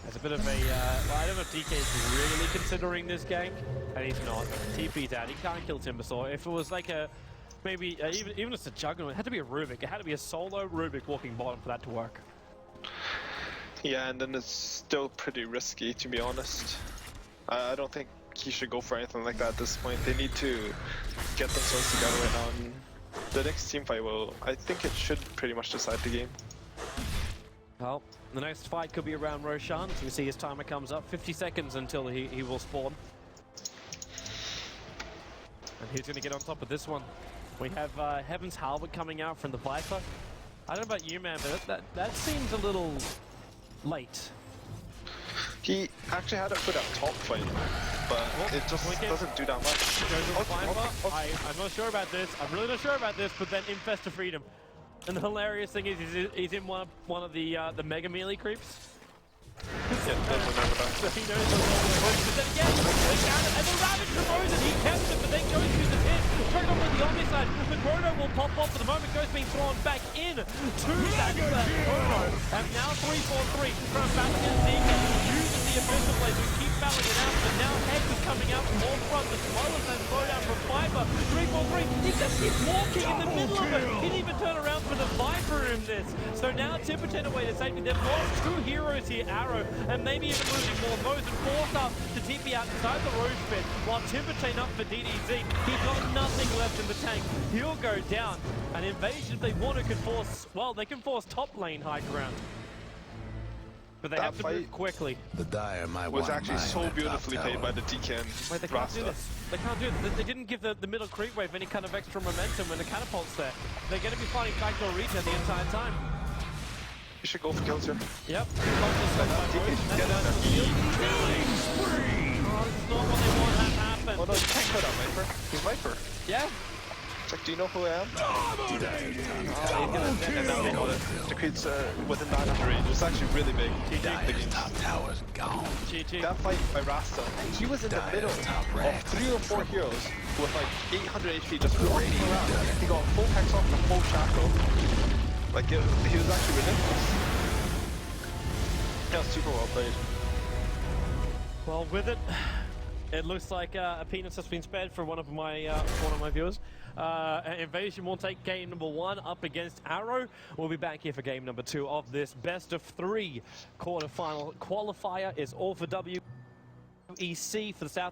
There's a bit of a, well, I don't know if DK is really considering this gank, and he's not. TP's out, he can't kill Timbersaw. If it was like a, maybe, even just a Juggernaut, it had to be a Rubik. It had to be a solo Rubik walking bottom for that to work. Yeah, and then it's still pretty risky, to be honest. I don't think he should go for anything like that at this point. They need to get themselves together right now, and the next team fight will, I think it should pretty much decide the game. Well, the next fight could be around Roshan. As you see, his timer comes up. 50 seconds until he will spawn. And he's going to get on top of this one. We have Heaven's Halberd coming out from the Viper. I don't know about you, man, but that seems a little late. He actually had it for that top fight, but it just doesn't do that much. I'm not sure about this. I'm really not sure about this, but then Infest to Freedom. And the hilarious thing is he's in one of the Mega Melee creeps. Yeah, so he knows the whole way. But then again, they found it, and the Ravage removes it. He kept it, but then goes through the pit. Straight over the Omni side. The Chrono will pop off for the moment. Ghost being thrown back in to that Chrono. And now 3-4-3 from back against DK. Uses the the official plays who keep battling it out, but now Heck is coming out from all front as well as that slowdown from Viper. 3-4-3, he just keeps walking in the middle of it. He didn't even turn around for the Viper in this. So now Timberton away to safety. They've lost 2 heroes here, Arrow, and maybe even losing more of those, and forced up to TP out inside the Roche pit, while Timberton up for DDZ. He's got nothing left in the tank. He'll go down. An invasion, if they want to, can force, well, they can force top lane high ground. But they have to move quickly. The Dire might was want actually mine so at beautifully top played tower. by the DK and Wait, they can't do Rasta. this. They can't do it. They didn't give the middle creep wave any kind of extra momentum when the catapult's there. They're going to be fighting backdoor regen the entire time. You should go for kills here. Yep. DK should get in there. Oh, this is not what they want to happen. Oh no, you can't kill that Viper. He's Viper. Yeah. It's like, do you know who I am? Dire's top Oh, tower. and now they know it. Decrease within 900 range. It's actually really big. GG the Dire's game. top tower's gone. GG. That fight by Rasta, he was in the middle of 3 or 4 heroes with like 800 HP just walking around. He got full hex off and full shackle. Like, he was actually ridiculous. That was super well played. Well, with it, it looks like a penis has been spared for one of my viewers. Invasion will take game number 1 up against Arrow. We'll be back here for game number 2 of this best of 3 quarterfinal qualifier. Is all for WEC for the South.